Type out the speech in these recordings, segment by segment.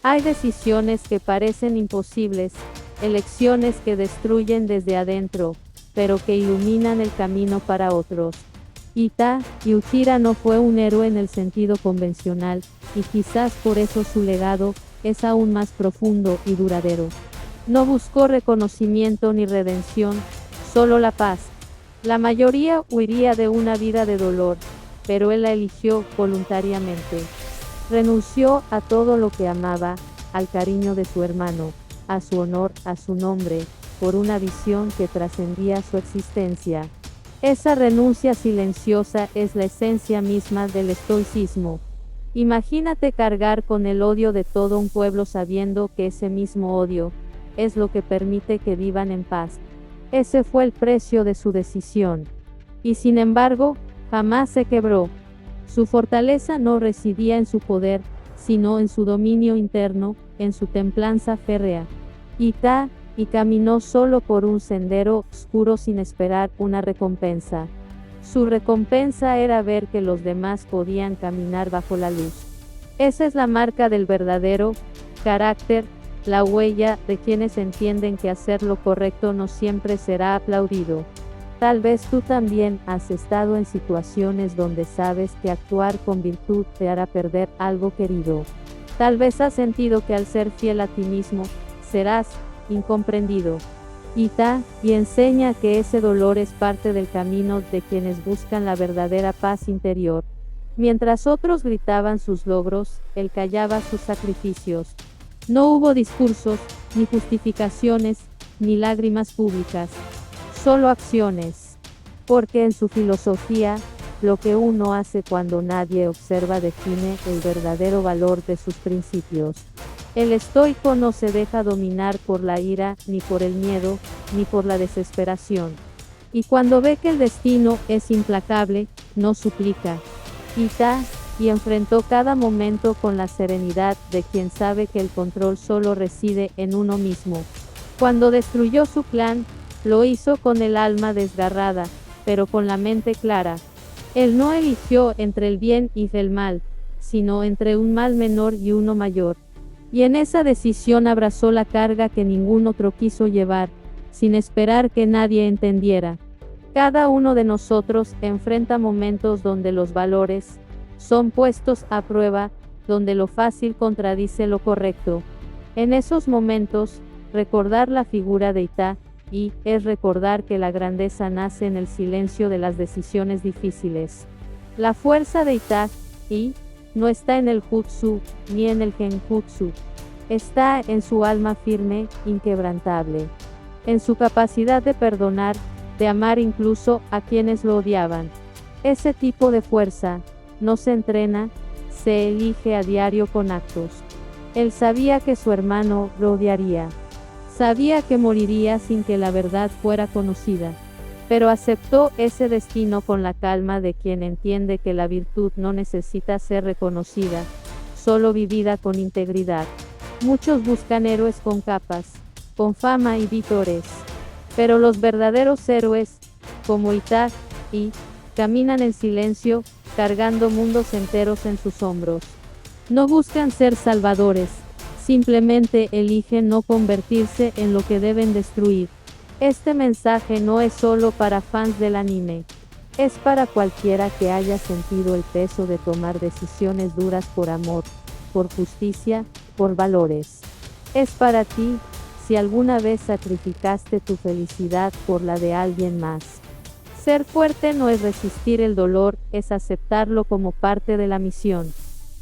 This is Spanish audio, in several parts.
Hay decisiones que parecen imposibles, elecciones que destruyen desde adentro, pero que iluminan el camino para otros. Ita Yujira no fue un héroe en el sentido convencional, y quizás por eso su legado es aún más profundo y duradero. No buscó reconocimiento ni redención, solo la paz. La mayoría huiría de una vida de dolor, pero él la eligió voluntariamente. Renunció a todo lo que amaba, al cariño de su hermano, a su honor, a su nombre, por una visión que trascendía su existencia. Esa renuncia silenciosa es la esencia misma del estoicismo. Imagínate cargar con el odio de todo un pueblo sabiendo que ese mismo odio es lo que permite que vivan en paz. Ese fue el precio de su decisión. Y sin embargo, jamás se quebró. Su fortaleza no residía en su poder, sino en su dominio interno, en su templanza férrea. Y caminó solo por un sendero oscuro sin esperar una recompensa. Su recompensa era ver que los demás podían caminar bajo la luz. Esa es la marca del verdadero carácter, la huella de quienes entienden que hacer lo correcto no siempre será aplaudido. Tal vez tú también has estado en situaciones donde sabes que actuar con virtud te hará perder algo querido. Tal vez has sentido que al ser fiel a ti mismo, serás incomprendido. Y enseña que ese dolor es parte del camino de quienes buscan la verdadera paz interior. Mientras otros gritaban sus logros, él callaba sus sacrificios. No hubo discursos, ni justificaciones, ni lágrimas públicas. Solo acciones. Porque en su filosofía, lo que uno hace cuando nadie observa define el verdadero valor de sus principios. El estoico no se deja dominar por la ira, ni por el miedo, ni por la desesperación. Y cuando ve que el destino es implacable, no suplica. Y enfrentó cada momento con la serenidad de quien sabe que el control solo reside en uno mismo. Cuando destruyó su clan, lo hizo con el alma desgarrada, pero con la mente clara. Él no eligió entre el bien y el mal, sino entre un mal menor y uno mayor. Y en esa decisión abrazó la carga que ningún otro quiso llevar, sin esperar que nadie entendiera. Cada uno de nosotros enfrenta momentos donde los valores son puestos a prueba, donde lo fácil contradice lo correcto. En esos momentos, recordar la figura de Ita es recordar que la grandeza nace en el silencio de las decisiones difíciles. La fuerza de Ita no está en el jutsu, ni en el genjutsu. Está en su alma firme, inquebrantable. En su capacidad de perdonar, de amar incluso a quienes lo odiaban. Ese tipo de fuerza no se entrena, se elige a diario con actos. Él sabía que su hermano lo odiaría. Sabía que moriría sin que la verdad fuera conocida. Pero aceptó ese destino con la calma de quien entiende que la virtud no necesita ser reconocida, solo vivida con integridad. Muchos buscan héroes con capas, con fama y vítores. Pero los verdaderos héroes, como Ita caminan en silencio, cargando mundos enteros en sus hombros. No buscan ser salvadores, simplemente eligen no convertirse en lo que deben destruir. Este mensaje no es solo para fans del anime. Es para cualquiera que haya sentido el peso de tomar decisiones duras por amor, por justicia, por valores. Es para ti, si alguna vez sacrificaste tu felicidad por la de alguien más. Ser fuerte no es resistir el dolor, es aceptarlo como parte de la misión.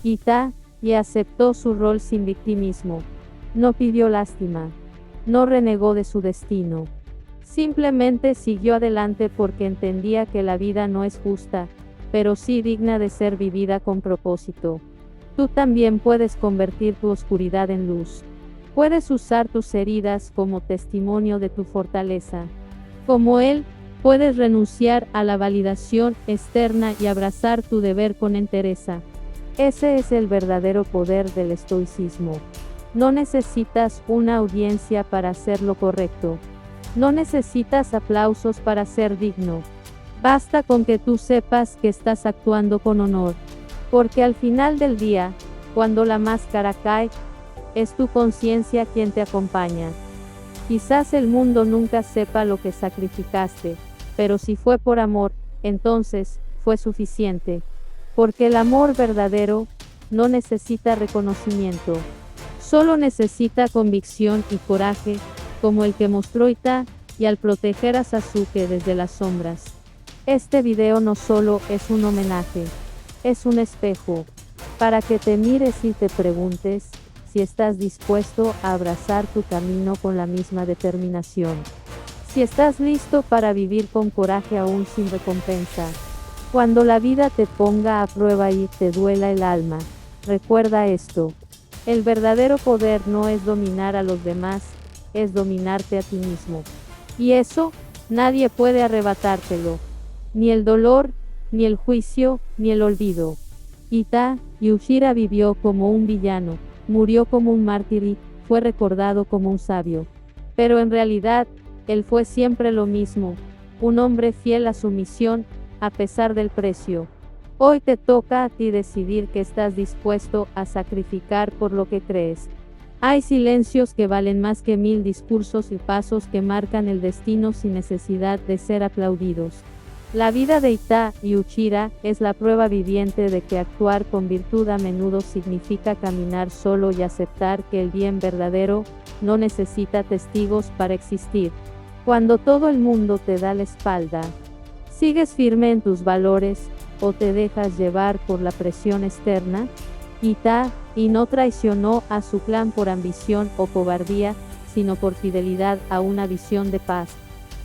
Ita aceptó su rol sin victimismo. No pidió lástima. No renegó de su destino. Simplemente siguió adelante porque entendía que la vida no es justa, pero sí digna de ser vivida con propósito. Tú también puedes convertir tu oscuridad en luz. Puedes usar tus heridas como testimonio de tu fortaleza. Como él, puedes renunciar a la validación externa y abrazar tu deber con entereza. Ese es el verdadero poder del estoicismo. No necesitas una audiencia para hacer lo correcto. No necesitas aplausos para ser digno. Basta con que tú sepas que estás actuando con honor. Porque al final del día, cuando la máscara cae, es tu conciencia quien te acompaña. Quizás el mundo nunca sepa lo que sacrificaste, pero si fue por amor, entonces, fue suficiente. Porque el amor verdadero no necesita reconocimiento. Solo necesita convicción y coraje, como el que mostró Ita, y al proteger a Sasuke desde las sombras. Este video no solo es un homenaje, es un espejo, para que te mires y te preguntes, si estás dispuesto a abrazar tu camino con la misma determinación. Si estás listo para vivir con coraje aún sin recompensa. Cuando la vida te ponga a prueba y te duela el alma, recuerda esto. El verdadero poder no es dominar a los demás, es dominarte a ti mismo. Y eso, nadie puede arrebatártelo. Ni el dolor, ni el juicio, ni el olvido. Ita Yujira vivió como un villano, murió como un mártir y fue recordado como un sabio. Pero en realidad, él fue siempre lo mismo, un hombre fiel a su misión, a pesar del precio. Hoy te toca a ti decidir qué estás dispuesto a sacrificar por lo que crees. Hay silencios que valen más que 1000 discursos y pasos que marcan el destino sin necesidad de ser aplaudidos. La vida de Ita Yujira es la prueba viviente de que actuar con virtud a menudo significa caminar solo y aceptar que el bien verdadero no necesita testigos para existir. Cuando todo el mundo te da la espalda, ¿sigues firme en tus valores o te dejas llevar por la presión externa? Ita no traicionó a su clan por ambición o cobardía, sino por fidelidad a una visión de paz.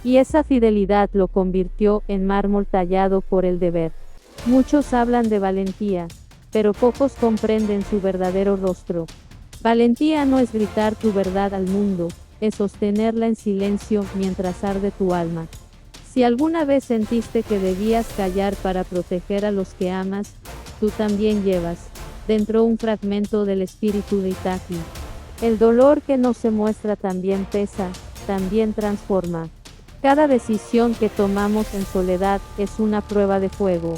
Y esa fidelidad lo convirtió en mármol tallado por el deber. Muchos hablan de valentía, pero pocos comprenden su verdadero rostro. Valentía no es gritar tu verdad al mundo, es sostenerla en silencio mientras arde tu alma. Si alguna vez sentiste que debías callar para proteger a los que amas, tú también llevas dentro un fragmento del espíritu de Itachi. El dolor que no se muestra también pesa, también transforma. Cada decisión que tomamos en soledad es una prueba de fuego.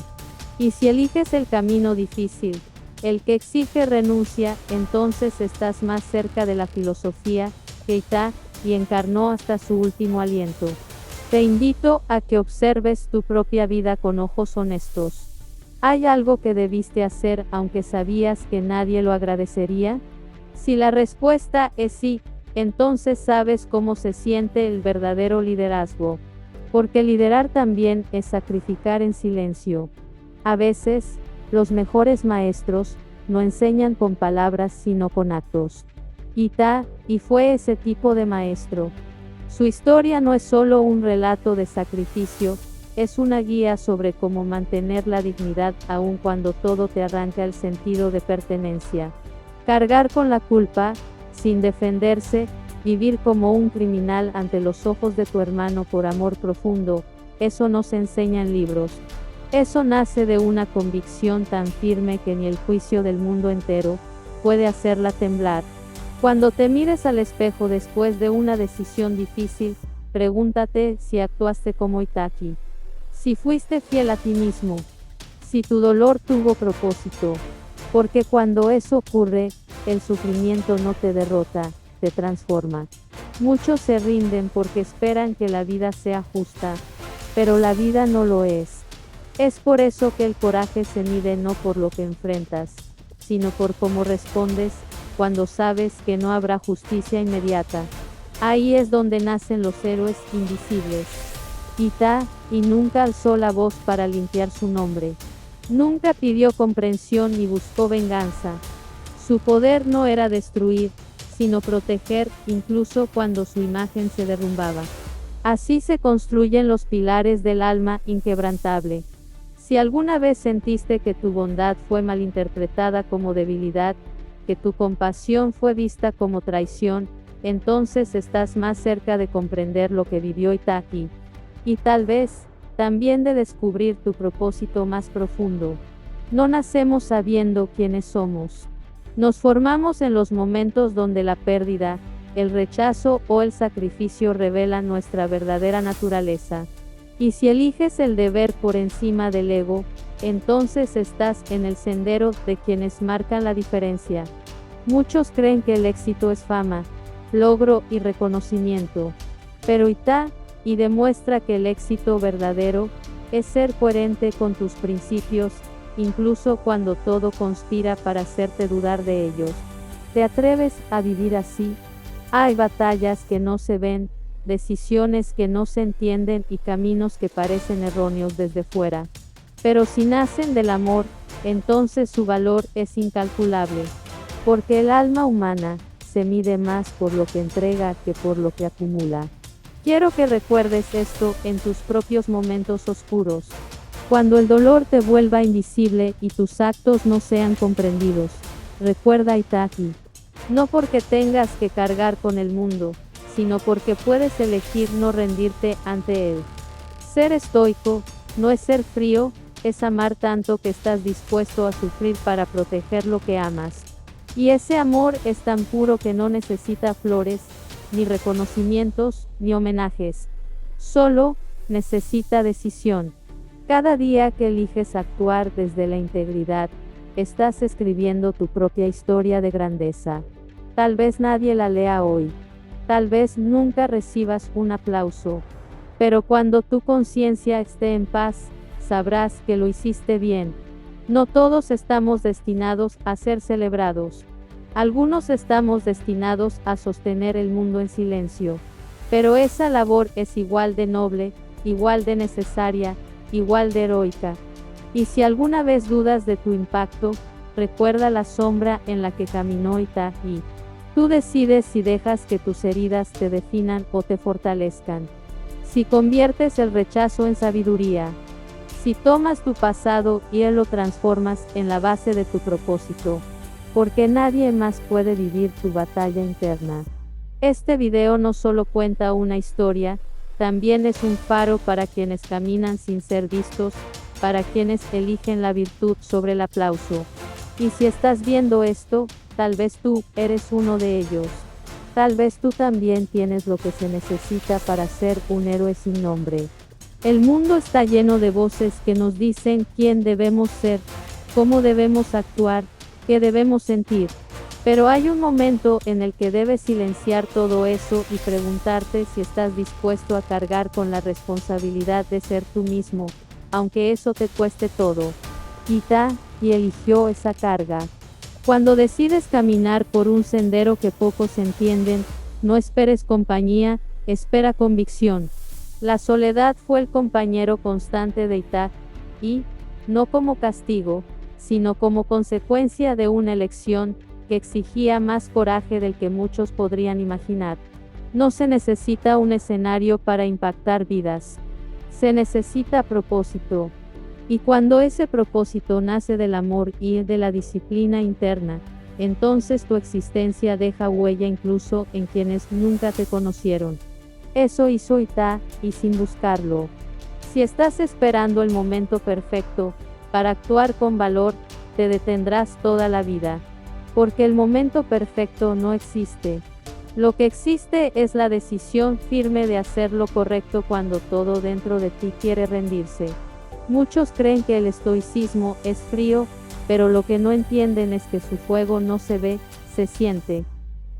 Y si eliges el camino difícil, el que exige renuncia, entonces estás más cerca de la filosofía que Itachi encarnó hasta su último aliento. Te invito a que observes tu propia vida con ojos honestos. ¿Hay algo que debiste hacer aunque sabías que nadie lo agradecería? Si la respuesta es sí, entonces sabes cómo se siente el verdadero liderazgo. Porque liderar también es sacrificar en silencio. A veces, los mejores maestros no enseñan con palabras sino con actos. Itachi fue ese tipo de maestro. Su historia no es solo un relato de sacrificio, es una guía sobre cómo mantener la dignidad aun cuando todo te arranca el sentido de pertenencia. Cargar con la culpa, sin defenderse, vivir como un criminal ante los ojos de tu hermano por amor profundo, eso no se enseña en libros. Eso nace de una convicción tan firme que ni el juicio del mundo entero puede hacerla temblar. Cuando te mires al espejo después de una decisión difícil, pregúntate si actuaste como Itachi. Si fuiste fiel a ti mismo. Si tu dolor tuvo propósito. Porque cuando eso ocurre, el sufrimiento no te derrota, te transforma. Muchos se rinden porque esperan que la vida sea justa, pero la vida no lo es. Es por eso que el coraje se mide no por lo que enfrentas, sino por cómo respondes cuando sabes que no habrá justicia inmediata. Ahí es donde nacen los héroes invisibles. Itachi nunca alzó la voz para limpiar su nombre. Nunca pidió comprensión ni buscó venganza. Su poder no era destruir, sino proteger, incluso cuando su imagen se derrumbaba. Así se construyen los pilares del alma inquebrantable. Si alguna vez sentiste que tu bondad fue malinterpretada como debilidad, que tu compasión fue vista como traición, entonces estás más cerca de comprender lo que vivió Itachi. Y tal vez, también de descubrir tu propósito más profundo. No nacemos sabiendo quiénes somos. Nos formamos en los momentos donde la pérdida, el rechazo o el sacrificio revelan nuestra verdadera naturaleza. Y si eliges el deber por encima del ego, entonces estás en el sendero de quienes marcan la diferencia. Muchos creen que el éxito es fama, logro y reconocimiento. Pero Ita, y demuestra que el éxito verdadero es ser coherente con tus principios, incluso cuando todo conspira para hacerte dudar de ellos. ¿Te atreves a vivir así? Hay batallas que no se ven, decisiones que no se entienden y caminos que parecen erróneos desde fuera. Pero si nacen del amor, entonces su valor es incalculable. Porque el alma humana se mide más por lo que entrega que por lo que acumula. Quiero que recuerdes esto en tus propios momentos oscuros. Cuando el dolor te vuelva invisible y tus actos no sean comprendidos. Recuerda Itachi. No porque tengas que cargar con el mundo, sino porque puedes elegir no rendirte ante él. Ser estoico no es ser frío, es amar tanto que estás dispuesto a sufrir para proteger lo que amas. Y ese amor es tan puro que no necesita flores, ni reconocimientos, ni homenajes. Solo necesita decisión. Cada día que eliges actuar desde la integridad, estás escribiendo tu propia historia de grandeza. Tal vez nadie la lea hoy. Tal vez nunca recibas un aplauso. Pero cuando tu conciencia esté en paz, sabrás que lo hiciste bien. No todos estamos destinados a ser celebrados. Algunos estamos destinados a sostener el mundo en silencio. Pero esa labor es igual de noble, igual de necesaria, igual de heroica. Y si alguna vez dudas de tu impacto, recuerda la sombra en la que caminó Itachi. Tú decides si dejas que tus heridas te definan o te fortalezcan. Si conviertes el rechazo en sabiduría. Si tomas tu pasado y lo transformas en la base de tu propósito. Porque nadie más puede vivir tu batalla interna. Este video no solo cuenta una historia, también es un faro para quienes caminan sin ser vistos, para quienes eligen la virtud sobre el aplauso. Y si estás viendo esto, tal vez tú eres uno de ellos. Tal vez tú también tienes lo que se necesita para ser un héroe sin nombre. El mundo está lleno de voces que nos dicen quién debemos ser, cómo debemos actuar, qué debemos sentir. Pero hay un momento en el que debes silenciar todo eso y preguntarte si estás dispuesto a cargar con la responsabilidad de ser tú mismo, aunque eso te cueste todo. Itachi eligió esa carga. Cuando decides caminar por un sendero que pocos entienden, no esperes compañía, espera convicción. La soledad fue el compañero constante de Itachi, y, no como castigo, sino como consecuencia de una elección que exigía más coraje del que muchos podrían imaginar. No se necesita un escenario para impactar vidas. Se necesita propósito. Y cuando ese propósito nace del amor y de la disciplina interna, entonces tu existencia deja huella incluso en quienes nunca te conocieron. Eso hizo Itachi, y sin buscarlo. Si estás esperando el momento perfecto, para actuar con valor, te detendrás toda la vida. Porque el momento perfecto no existe. Lo que existe es la decisión firme de hacer lo correcto cuando todo dentro de ti quiere rendirse. Muchos creen que el estoicismo es frío, pero lo que no entienden es que su fuego no se ve, se siente.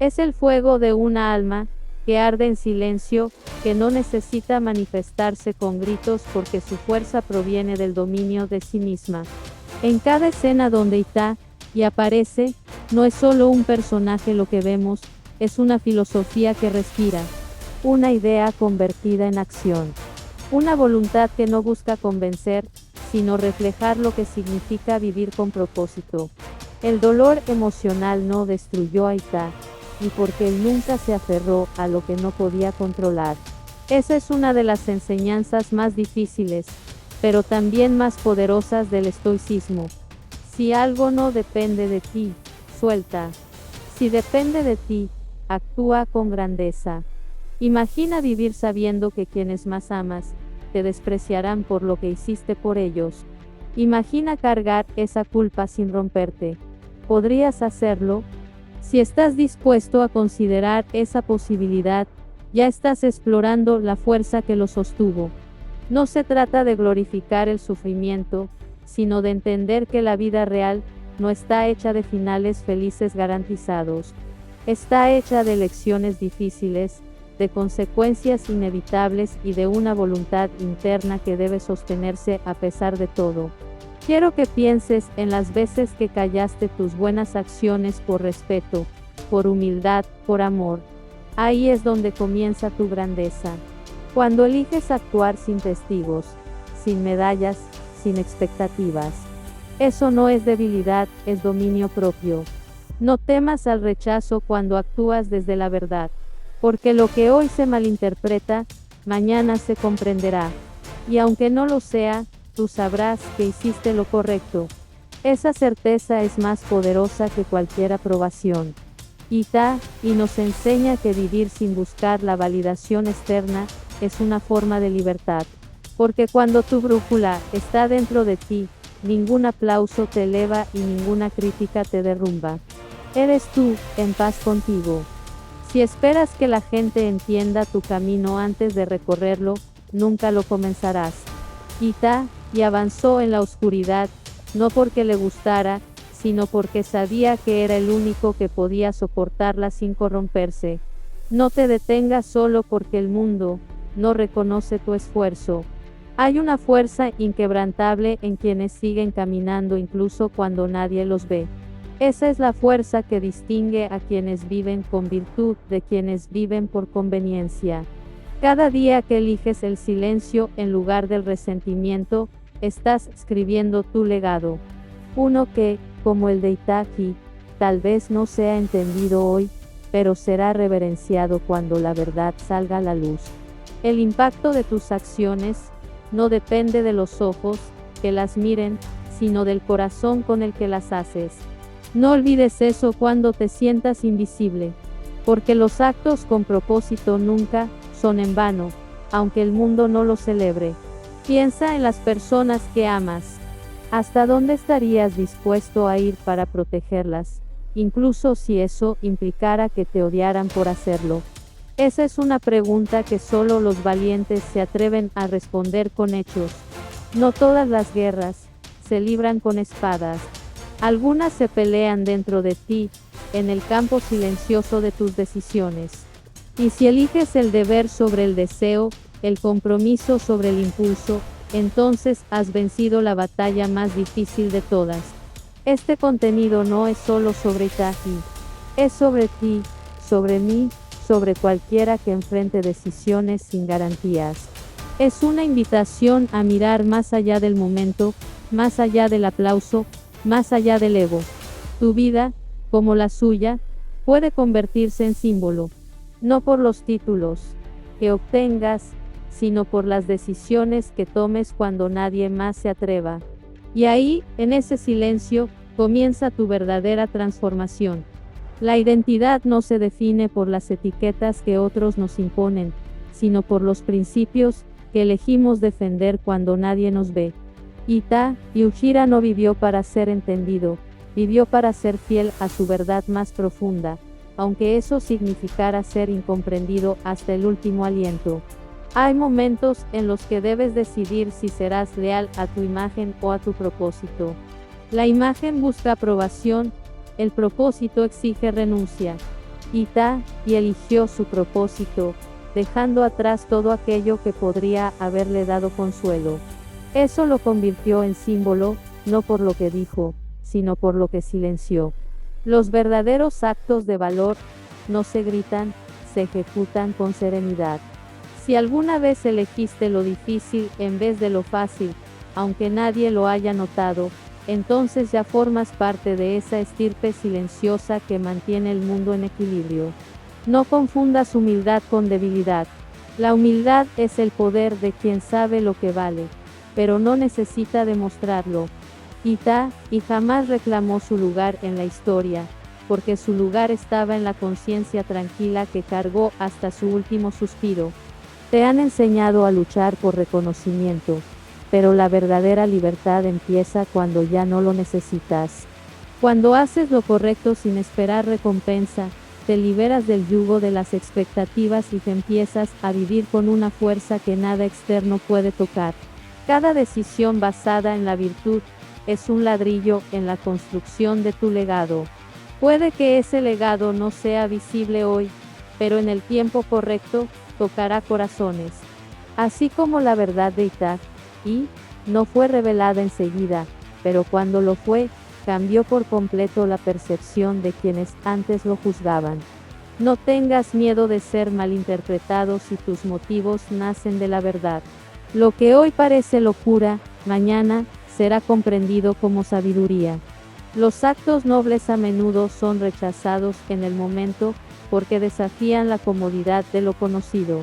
Es el fuego de una alma, que arde en silencio, que no necesita manifestarse con gritos porque su fuerza proviene del dominio de sí misma. En cada escena donde Itachi aparece, no es solo un personaje lo que vemos, es una filosofía que respira, una idea convertida en acción, una voluntad que no busca convencer, sino reflejar lo que significa vivir con propósito. El dolor emocional no destruyó a Itachi, y porque él nunca se aferró a lo que no podía controlar. Esa es una de las enseñanzas más difíciles, pero también más poderosas del estoicismo. Si algo no depende de ti, suelta. Si depende de ti, actúa con grandeza. Imagina vivir sabiendo que quienes más amas, te despreciarán por lo que hiciste por ellos. Imagina cargar esa culpa sin romperte. ¿Podrías hacerlo? Si estás dispuesto a considerar esa posibilidad, ya estás explorando la fuerza que lo sostuvo. No se trata de glorificar el sufrimiento, sino de entender que la vida real no está hecha de finales felices garantizados. Está hecha de elecciones difíciles, de consecuencias inevitables y de una voluntad interna que debe sostenerse a pesar de todo. Quiero que pienses en las veces que callaste tus buenas acciones por respeto, por humildad, por amor. Ahí es donde comienza tu grandeza. Cuando eliges actuar sin testigos, sin medallas, sin expectativas. Eso no es debilidad, es dominio propio. No temas al rechazo cuando actúas desde la verdad, porque lo que hoy se malinterpreta, mañana se comprenderá. Y aunque no lo sea, tú sabrás que hiciste lo correcto. Esa certeza es más poderosa que cualquier aprobación. Y nos enseña que vivir sin buscar la validación externa, es una forma de libertad. Porque cuando tu brújula está dentro de ti, ningún aplauso te eleva y ninguna crítica te derrumba. Eres tú, en paz contigo. Si esperas que la gente entienda tu camino antes de recorrerlo, nunca lo comenzarás. Y avanzó en la oscuridad, no porque le gustara, sino porque sabía que era el único que podía soportarla sin corromperse. No te detengas solo porque el mundo no reconoce tu esfuerzo. Hay una fuerza inquebrantable en quienes siguen caminando incluso cuando nadie los ve. Esa es la fuerza que distingue a quienes viven con virtud de quienes viven por conveniencia. Cada día que eliges el silencio en lugar del resentimiento, estás escribiendo tu legado. Uno que, como el de Itachi, tal vez no sea entendido hoy, pero será reverenciado cuando la verdad salga a la luz. El impacto de tus acciones no depende de los ojos que las miren, sino del corazón con el que las haces. No olvides eso cuando te sientas invisible, porque los actos con propósito nunca son en vano, aunque el mundo no lo celebre. Piensa en las personas que amas. ¿Hasta dónde estarías dispuesto a ir para protegerlas, incluso si eso implicara que te odiaran por hacerlo? Esa es una pregunta que solo los valientes se atreven a responder con hechos. No todas las guerras se libran con espadas. Algunas se pelean dentro de ti, en el campo silencioso de tus decisiones. Y si eliges el deber sobre el deseo, el compromiso sobre el impulso, entonces has vencido la batalla más difícil de todas. Este contenido no es solo sobre Itachi, es sobre ti, sobre mí, sobre cualquiera que enfrente decisiones sin garantías. Es una invitación a mirar más allá del momento, más allá del aplauso, más allá del ego. Tu vida, como la suya, puede convertirse en símbolo, no por los títulos que obtengas, sino por las decisiones que tomes cuando nadie más se atreva. Y ahí, en ese silencio, comienza tu verdadera transformación. La identidad no se define por las etiquetas que otros nos imponen, sino por los principios que elegimos defender cuando nadie nos ve. Yujiro no vivió para ser entendido, vivió para ser fiel a su verdad más profunda, aunque eso significara ser incomprendido hasta el último aliento. Hay momentos en los que debes decidir si serás leal a tu imagen o a tu propósito. La imagen busca aprobación, el propósito exige renuncia. Y eligió su propósito, dejando atrás todo aquello que podría haberle dado consuelo. Eso lo convirtió en símbolo, no por lo que dijo, sino por lo que silenció. Los verdaderos actos de valor no se gritan, se ejecutan con serenidad. Si alguna vez elegiste lo difícil en vez de lo fácil, aunque nadie lo haya notado, entonces ya formas parte de esa estirpe silenciosa que mantiene el mundo en equilibrio. No confundas humildad con debilidad. La humildad es el poder de quien sabe lo que vale, pero no necesita demostrarlo. Y jamás reclamó su lugar en la historia, porque su lugar estaba en la conciencia tranquila que cargó hasta su último suspiro. Te han enseñado a luchar por reconocimiento, pero la verdadera libertad empieza cuando ya no lo necesitas. Cuando haces lo correcto sin esperar recompensa, te liberas del yugo de las expectativas y te empiezas a vivir con una fuerza que nada externo puede tocar. Cada decisión basada en la virtud es un ladrillo en la construcción de tu legado. Puede que ese legado no sea visible hoy, pero en el tiempo correcto, tocará corazones. Así como la verdad de Itá, y no fue revelada enseguida, pero cuando lo fue, cambió por completo la percepción de quienes antes lo juzgaban. No tengas miedo de ser malinterpretado si tus motivos nacen de la verdad. Lo que hoy parece locura, mañana, será comprendido como sabiduría. Los actos nobles a menudo son rechazados en el momento, porque desafían la comodidad de lo conocido.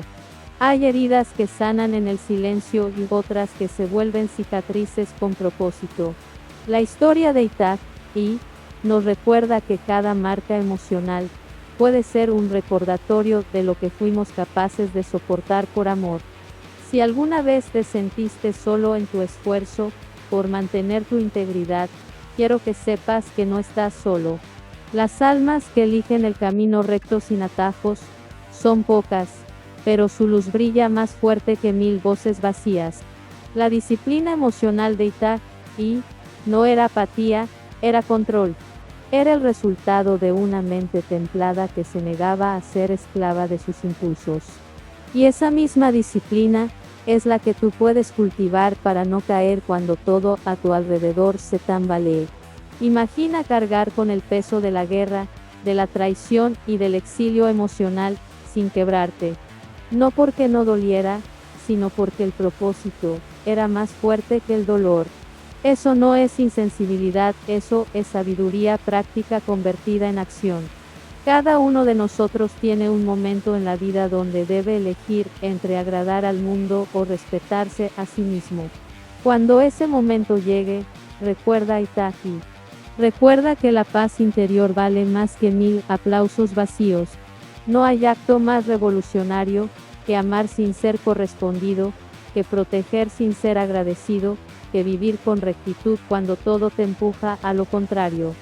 Hay heridas que sanan en el silencio y otras que se vuelven cicatrices con propósito. La historia de Itá, y nos recuerda que cada marca emocional puede ser un recordatorio de lo que fuimos capaces de soportar por amor. Si alguna vez te sentiste solo en tu esfuerzo por mantener tu integridad, quiero que sepas que no estás solo. Las almas que eligen el camino recto sin atajos son pocas, pero su luz brilla más fuerte que 1000 voces vacías. La disciplina emocional de Itá, y no era apatía, era control. Era el resultado de una mente templada que se negaba a ser esclava de sus impulsos. Y esa misma disciplina es la que tú puedes cultivar para no caer cuando todo a tu alrededor se tambalee. Imagina cargar con el peso de la guerra, de la traición y del exilio emocional, sin quebrarte. No porque no doliera, sino porque el propósito era más fuerte que el dolor. Eso no es insensibilidad, eso es sabiduría práctica convertida en acción. Cada uno de nosotros tiene un momento en la vida donde debe elegir entre agradar al mundo o respetarse a sí mismo. Cuando ese momento llegue, recuerda Itachi. Recuerda que la paz interior vale más que 1000 aplausos vacíos. No hay acto más revolucionario que amar sin ser correspondido, que proteger sin ser agradecido, que vivir con rectitud cuando todo te empuja a lo contrario.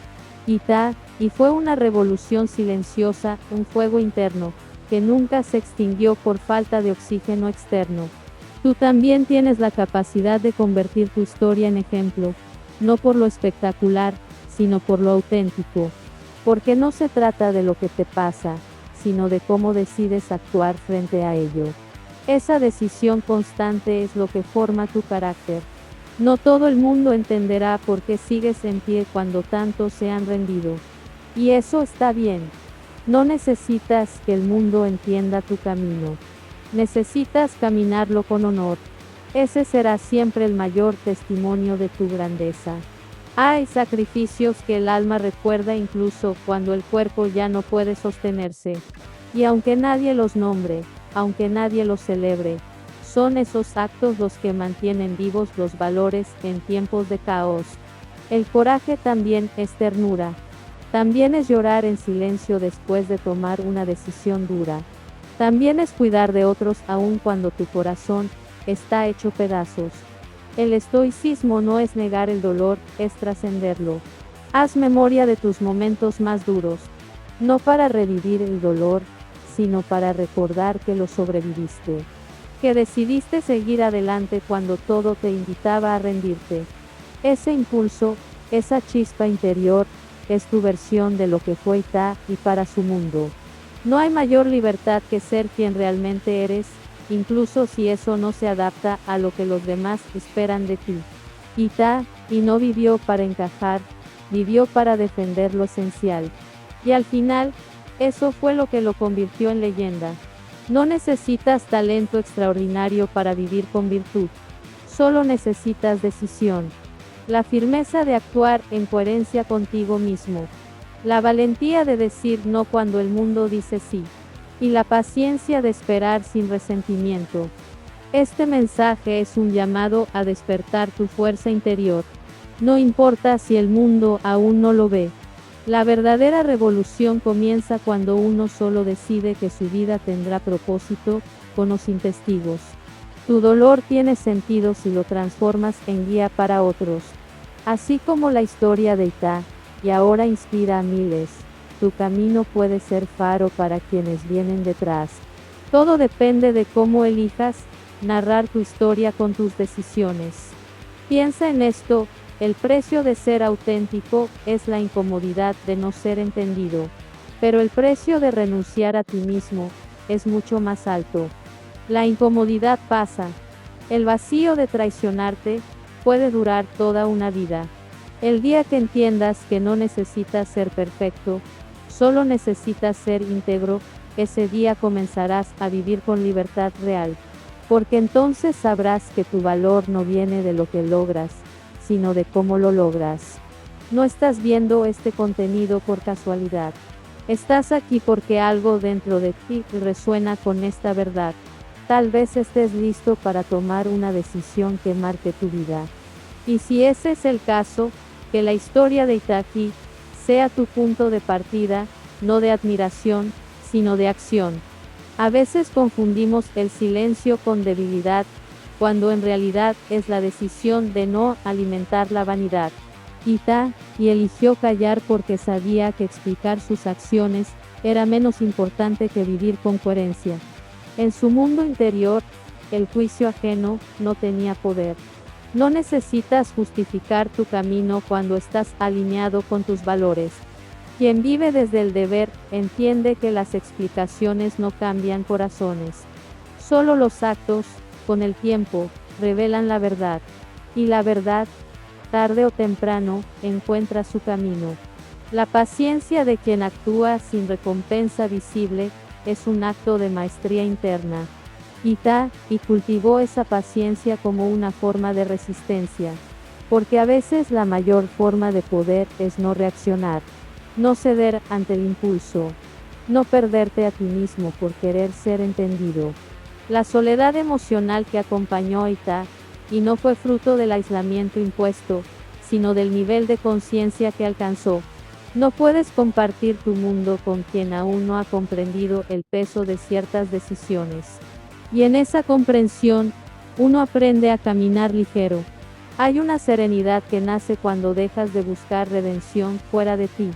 Itá, y fue una revolución silenciosa, un fuego interno, que nunca se extinguió por falta de oxígeno externo. Tú también tienes la capacidad de convertir tu historia en ejemplo, no por lo espectacular, sino por lo auténtico. Porque no se trata de lo que te pasa, sino de cómo decides actuar frente a ello. Esa decisión constante es lo que forma tu carácter. No todo el mundo entenderá por qué sigues en pie cuando tantos se han rendido. Y eso está bien. No necesitas que el mundo entienda tu camino. Necesitas caminarlo con honor. Ese será siempre el mayor testimonio de tu grandeza. Hay sacrificios que el alma recuerda incluso cuando el cuerpo ya no puede sostenerse. Y aunque nadie los nombre, aunque nadie los celebre, son esos actos los que mantienen vivos los valores en tiempos de caos. El coraje también es ternura. También es llorar en silencio después de tomar una decisión dura. También es cuidar de otros aun cuando tu corazón está hecho pedazos. El estoicismo no es negar el dolor, es trascenderlo. Haz memoria de tus momentos más duros, no para revivir el dolor, sino para recordar que lo sobreviviste. Que decidiste seguir adelante cuando todo te invitaba a rendirte. Ese impulso, esa chispa interior, es tu versión de lo que fue Itá y para su mundo. No hay mayor libertad que ser quien realmente eres, incluso si eso no se adapta a lo que los demás esperan de ti. Itá, y no vivió para encajar, vivió para defender lo esencial. Y al final, eso fue lo que lo convirtió en leyenda. No necesitas talento extraordinario para vivir con virtud. Solo necesitas decisión. La firmeza de actuar en coherencia contigo mismo. La valentía de decir no cuando el mundo dice sí. Y la paciencia de esperar sin resentimiento. Este mensaje es un llamado a despertar tu fuerza interior. No importa si el mundo aún no lo ve. La verdadera revolución comienza cuando uno solo decide que su vida tendrá propósito, con o sin testigos. Tu dolor tiene sentido si lo transformas en guía para otros. Así como la historia de Itá, y ahora inspira a miles, tu camino puede ser faro para quienes vienen detrás. Todo depende de cómo elijas narrar tu historia con tus decisiones. Piensa en esto, El precio de ser auténtico es la incomodidad de no ser entendido. Pero el precio de renunciar a ti mismo es mucho más alto. La incomodidad pasa. El vacío de traicionarte puede durar toda una vida. El día que entiendas que no necesitas ser perfecto, solo necesitas ser íntegro, ese día comenzarás a vivir con libertad real. Porque entonces sabrás que tu valor no viene de lo que logras, sino de cómo lo logras. No estás viendo este contenido por casualidad. Estás aquí porque algo dentro de ti resuena con esta verdad. Tal vez estés listo para tomar una decisión que marque tu vida. Y si ese es el caso, que la historia de Itachi sea tu punto de partida, no de admiración, sino de acción. A veces confundimos el silencio con debilidad, cuando en realidad es la decisión de no alimentar la vanidad. Itachi eligió callar porque sabía que explicar sus acciones era menos importante que vivir con coherencia. En su mundo interior, el juicio ajeno no tenía poder. No necesitas justificar tu camino cuando estás alineado con tus valores. Quien vive desde el deber entiende que las explicaciones no cambian corazones. Solo los actos, con el tiempo, revelan la verdad. Y la verdad, tarde o temprano, encuentra su camino. La paciencia de quien actúa sin recompensa visible es un acto de maestría interna. Itachi cultivó esa paciencia como una forma de resistencia. Porque a veces la mayor forma de poder es no reaccionar. No ceder ante el impulso. No perderte a ti mismo por querer ser entendido. La soledad emocional que acompañó a Itachi no fue fruto del aislamiento impuesto, sino del nivel de conciencia que alcanzó. No puedes compartir tu mundo con quien aún no ha comprendido el peso de ciertas decisiones. Y en esa comprensión, uno aprende a caminar ligero. Hay una serenidad que nace cuando dejas de buscar redención fuera de ti.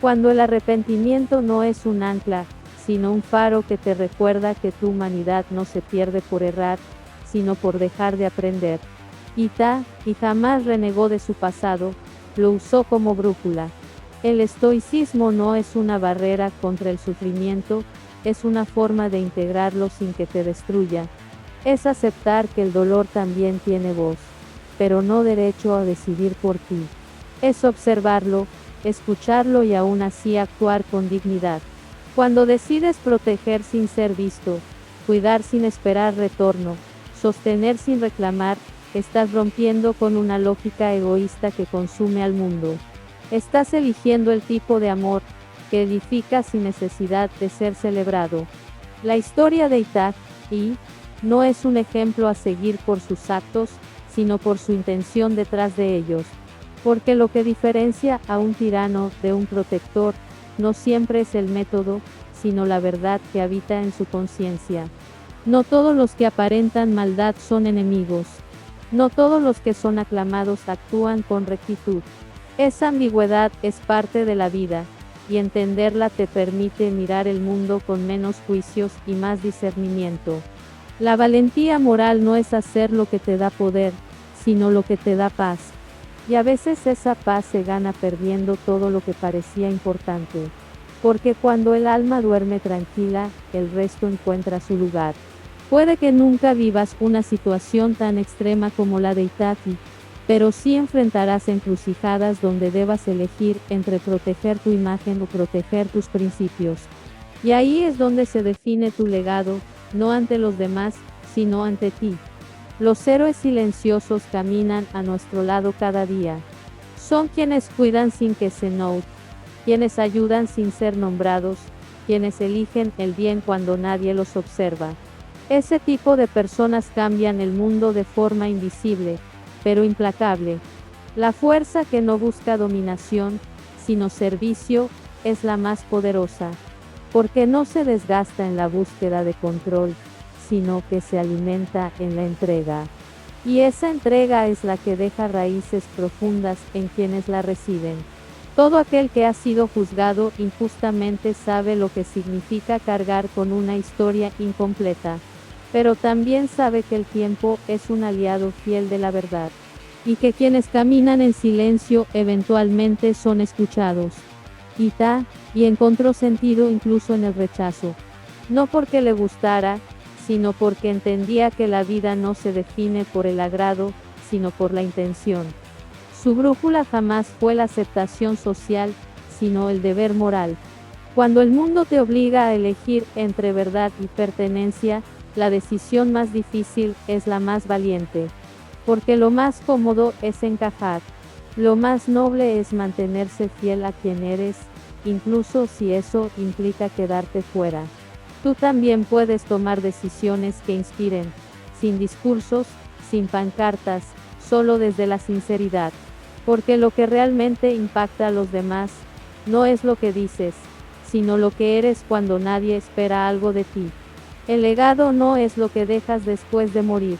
Cuando el arrepentimiento no es un ancla, sino un faro que te recuerda que tu humanidad no se pierde por errar, sino por dejar de aprender. Itachi jamás renegó de su pasado, lo usó como brújula. El estoicismo no es una barrera contra el sufrimiento, es una forma de integrarlo sin que te destruya. Es aceptar que el dolor también tiene voz, pero no derecho a decidir por ti. Es observarlo, escucharlo y aún así actuar con dignidad. Cuando decides proteger sin ser visto, cuidar sin esperar retorno, sostener sin reclamar, estás rompiendo con una lógica egoísta que consume al mundo. Estás eligiendo el tipo de amor que edifica sin necesidad de ser celebrado. La historia de Itachi no es un ejemplo a seguir por sus actos, sino por su intención detrás de ellos. Porque lo que diferencia a un tirano de un protector no siempre es el método, sino la verdad que habita en su conciencia. No todos los que aparentan maldad son enemigos. No todos los que son aclamados actúan con rectitud. Esa ambigüedad es parte de la vida, y entenderla te permite mirar el mundo con menos juicios y más discernimiento. La valentía moral no es hacer lo que te da poder, sino lo que te da paz. Y a veces esa paz se gana perdiendo todo lo que parecía importante. Porque cuando el alma duerme tranquila, el resto encuentra su lugar. Puede que nunca vivas una situación tan extrema como la de Itachi, pero sí enfrentarás encrucijadas donde debas elegir entre proteger tu imagen o proteger tus principios. Y ahí es donde se define tu legado, no ante los demás, sino ante ti. Los héroes silenciosos caminan a nuestro lado cada día. Son quienes cuidan sin que se note, quienes ayudan sin ser nombrados, quienes eligen el bien cuando nadie los observa. Ese tipo de personas cambian el mundo de forma invisible, pero implacable. La fuerza que no busca dominación, sino servicio, es la más poderosa, porque no se desgasta en la búsqueda de control, sino que se alimenta en la entrega. Y esa entrega es la que deja raíces profundas en quienes la reciben. Todo aquel que ha sido juzgado injustamente sabe lo que significa cargar con una historia incompleta, pero también sabe que el tiempo es un aliado fiel de la verdad. y que quienes caminan en silencio eventualmente son escuchados. Ita, y encontró sentido incluso en el rechazo. No porque le gustara, sino porque entendía que la vida no se define por el agrado, sino por la intención. Su brújula jamás fue la aceptación social, sino el deber moral. Cuando el mundo te obliga a elegir entre verdad y pertenencia, la decisión más difícil es la más valiente. Porque lo más cómodo es encajar. Lo más noble es mantenerse fiel a quien eres, incluso si eso implica quedarte fuera. Tú también puedes tomar decisiones que inspiren, sin discursos, sin pancartas, solo desde la sinceridad. Porque lo que realmente impacta a los demás, no es lo que dices, sino lo que eres cuando nadie espera algo de ti. El legado no es lo que dejas después de morir,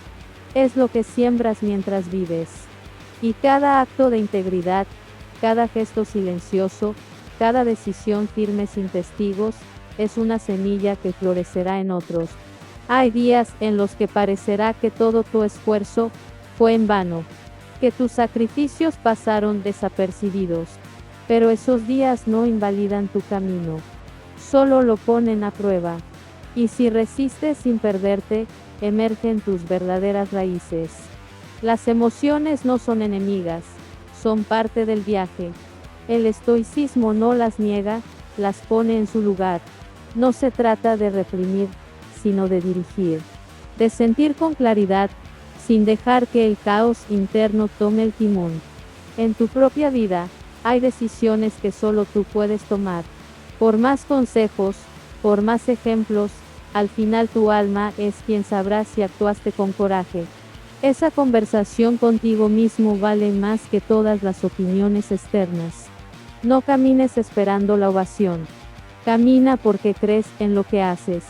es lo que siembras mientras vives. Y cada acto de integridad, cada gesto silencioso, cada decisión firme sin testigos, es una semilla que florecerá en otros. Hay días en los que parecerá que todo tu esfuerzo fue en vano, que tus sacrificios pasaron desapercibidos. Pero esos días no invalidan tu camino, solo lo ponen a prueba. Y si resistes sin perderte, emergen tus verdaderas raíces. Las emociones no son enemigas, son parte del viaje. El estoicismo no las niega, las pone en su lugar. No se trata de reprimir, sino de dirigir. De sentir con claridad, sin dejar que el caos interno tome el timón. En tu propia vida, hay decisiones que solo tú puedes tomar. Por más consejos, por más ejemplos, al final tu alma es quien sabrá si actuaste con coraje. Esa conversación contigo mismo vale más que todas las opiniones externas. No camines esperando la ovación. Camina porque crees en lo que haces.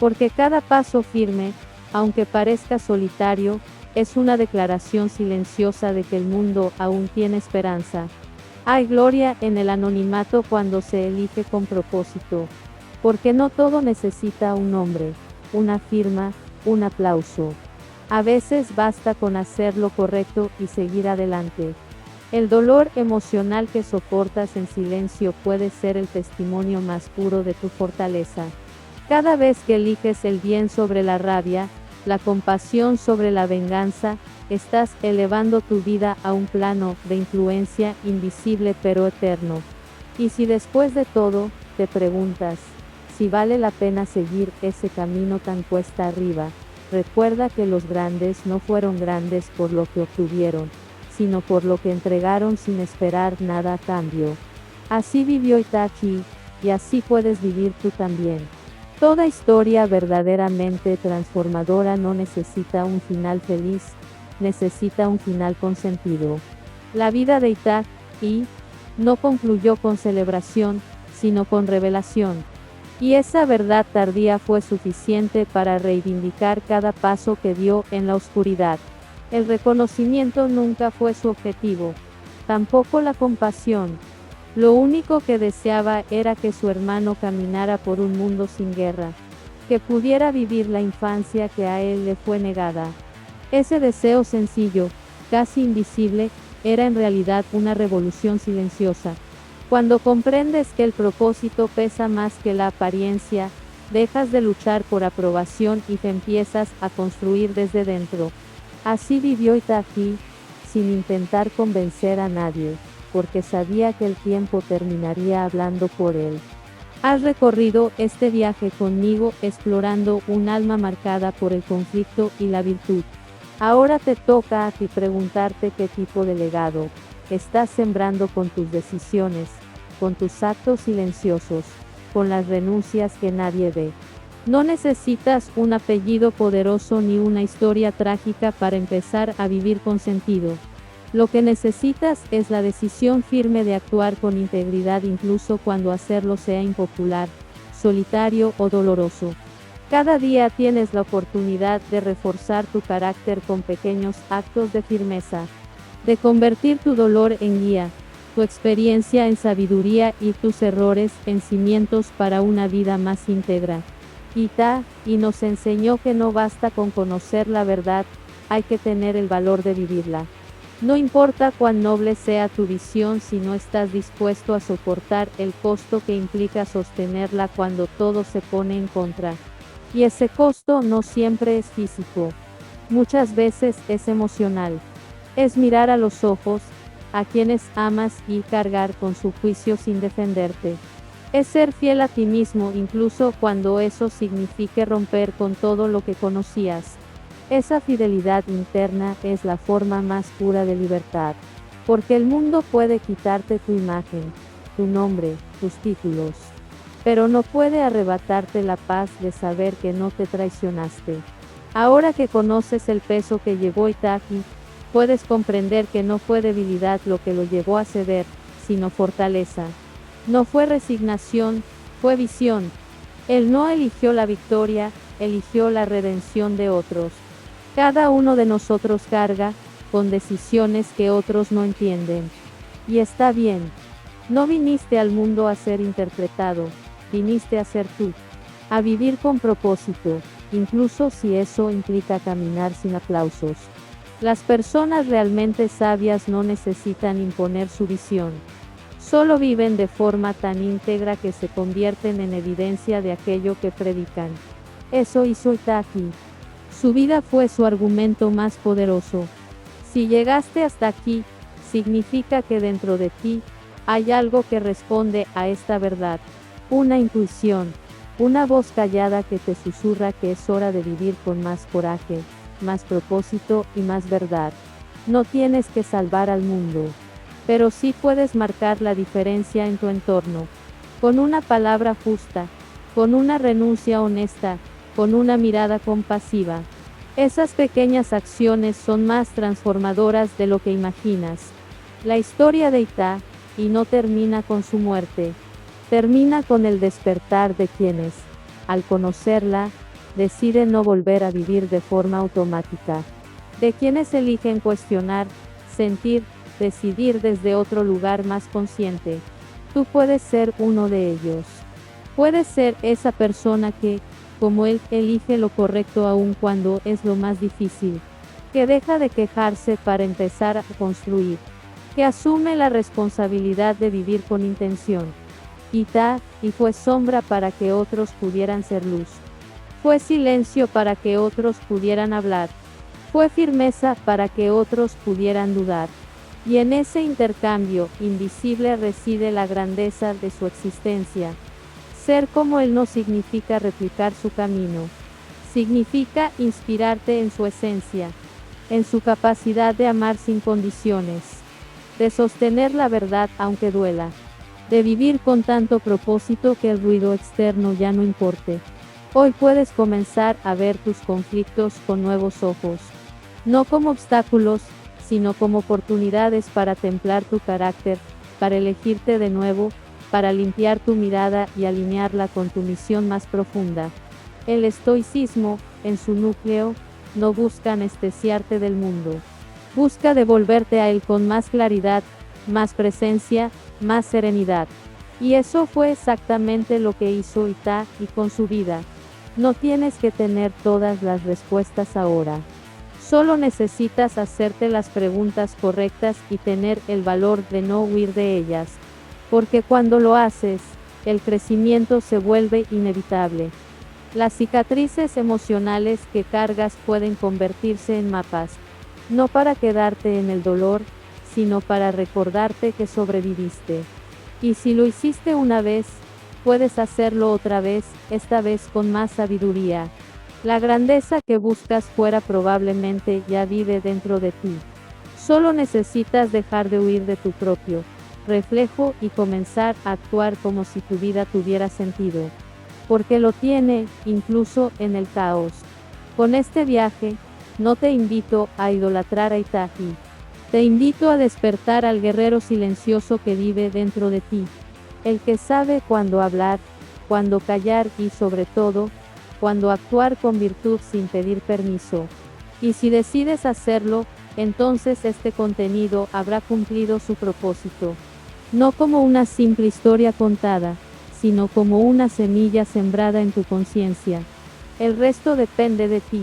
Porque cada paso firme, aunque parezca solitario, es una declaración silenciosa de que el mundo aún tiene esperanza. Hay gloria en el anonimato cuando se elige con propósito. Porque no todo necesita un nombre, una firma, un aplauso. A veces basta con hacer lo correcto y seguir adelante. El dolor emocional que soportas en silencio puede ser el testimonio más puro de tu fortaleza. Cada vez que eliges el bien sobre la rabia, la compasión sobre la venganza, estás elevando tu vida a un plano de influencia invisible pero eterno. Y si después de todo, te preguntas, si vale la pena seguir ese camino tan cuesta arriba, recuerda que los grandes no fueron grandes por lo que obtuvieron, sino por lo que entregaron sin esperar nada a cambio. Así vivió Itachi, y así puedes vivir tú también. Toda historia verdaderamente transformadora no necesita un final feliz, necesita un final con sentido. La vida de Itachi no concluyó con celebración, sino con revelación. Y esa verdad tardía fue suficiente para reivindicar cada paso que dio en la oscuridad. El reconocimiento nunca fue su objetivo, tampoco la compasión. Lo único que deseaba era que su hermano caminara por un mundo sin guerra, que pudiera vivir la infancia que a él le fue negada. Ese deseo sencillo, casi invisible, era en realidad una revolución silenciosa. Cuando comprendes que el propósito pesa más que la apariencia, dejas de luchar por aprobación y te empiezas a construir desde dentro. Así vivió Itachi, sin intentar convencer a nadie, porque sabía que el tiempo terminaría hablando por él. Has recorrido este viaje conmigo explorando un alma marcada por el conflicto y la virtud. Ahora te toca a ti preguntarte qué tipo de legado estás sembrando con tus decisiones, con tus actos silenciosos, con las renuncias que nadie ve. No necesitas un apellido poderoso ni una historia trágica para empezar a vivir con sentido. Lo que necesitas es la decisión firme de actuar con integridad incluso cuando hacerlo sea impopular, solitario o doloroso. Cada día tienes la oportunidad de reforzar tu carácter con pequeños actos de firmeza, de convertir tu dolor en guía, tu experiencia en sabiduría y tus errores en cimientos para una vida más íntegra. Y nos enseñó que no basta con conocer la verdad, hay que tener el valor de vivirla. No importa cuán noble sea tu visión si no estás dispuesto a soportar el costo que implica sostenerla cuando todo se pone en contra. Y ese costo no siempre es físico. Muchas veces es emocional. Es mirar a los ojos, a quienes amas y cargar con su juicio sin defenderte. Es ser fiel a ti mismo incluso cuando eso signifique romper con todo lo que conocías. Esa fidelidad interna es la forma más pura de libertad. Porque el mundo puede quitarte tu imagen, tu nombre, tus títulos. Pero no puede arrebatarte la paz de saber que no te traicionaste. Ahora que conoces el peso que llevó Itachi, puedes comprender que no fue debilidad lo que lo llevó a ceder, sino fortaleza. No fue resignación, fue visión. Él no eligió la victoria, eligió la redención de otros. Cada uno de nosotros carga con decisiones que otros no entienden. Y está bien. No viniste al mundo a ser interpretado, viniste a ser tú. A vivir con propósito, incluso si eso implica caminar sin aplausos. Las personas realmente sabias no necesitan imponer su visión. Solo viven de forma tan íntegra que se convierten en evidencia de aquello que predican. Eso hizo Itachi. Su vida fue su argumento más poderoso. Si llegaste hasta aquí, significa que dentro de ti, hay algo que responde a esta verdad. Una intuición, una voz callada que te susurra que es hora de vivir con más coraje, más propósito y más verdad. No tienes que salvar al mundo, pero sí puedes marcar la diferencia en tu entorno. Con una palabra justa, con una renuncia honesta, con una mirada compasiva. Esas pequeñas acciones son más transformadoras de lo que imaginas. La historia de Itachi no termina con su muerte. Termina con el despertar de quienes, al conocerla, deciden no volver a vivir de forma automática. De quienes eligen cuestionar, sentir, decidir desde otro lugar más consciente. Tú puedes ser uno de ellos. Puedes ser esa persona que, como él, elige lo correcto aun cuando es lo más difícil. Que deja de quejarse para empezar a construir. Que asume la responsabilidad de vivir con intención. Y fue sombra para que otros pudieran ser luz. Fue silencio para que otros pudieran hablar. Fue firmeza para que otros pudieran dudar. Y en ese intercambio invisible reside la grandeza de su existencia. Ser como él no significa replicar su camino. Significa inspirarte en su esencia, en su capacidad de amar sin condiciones, de sostener la verdad aunque duela, de vivir con tanto propósito que el ruido externo ya no importe. Hoy puedes comenzar a ver tus conflictos con nuevos ojos, no como obstáculos, sino como oportunidades para templar tu carácter, para elegirte de nuevo, para limpiar tu mirada y alinearla con tu misión más profunda. El estoicismo, en su núcleo, no busca anestesiarte del mundo. Busca devolverte a él con más claridad, más presencia, más serenidad. Y eso fue exactamente lo que hizo Itachi con su vida. No tienes que tener todas las respuestas ahora. Solo necesitas hacerte las preguntas correctas y tener el valor de no huir de ellas. Porque cuando lo haces, el crecimiento se vuelve inevitable. Las cicatrices emocionales que cargas pueden convertirse en mapas. No para quedarte en el dolor, sino para recordarte que sobreviviste. Y si lo hiciste una vez, puedes hacerlo otra vez, esta vez con más sabiduría. La grandeza que buscas fuera probablemente ya vive dentro de ti. Solo necesitas dejar de huir de tu propio reflejo y comenzar a actuar como si tu vida tuviera sentido. Porque lo tiene, incluso en el caos. Con este viaje, no te invito a idolatrar a Itachi. Te invito a despertar al guerrero silencioso que vive dentro de ti. El que sabe cuándo hablar, cuándo callar y sobre todo, cuándo actuar con virtud sin pedir permiso. Y si decides hacerlo, entonces este contenido habrá cumplido su propósito. No como una simple historia contada, sino como una semilla sembrada en tu conciencia. El resto depende de ti.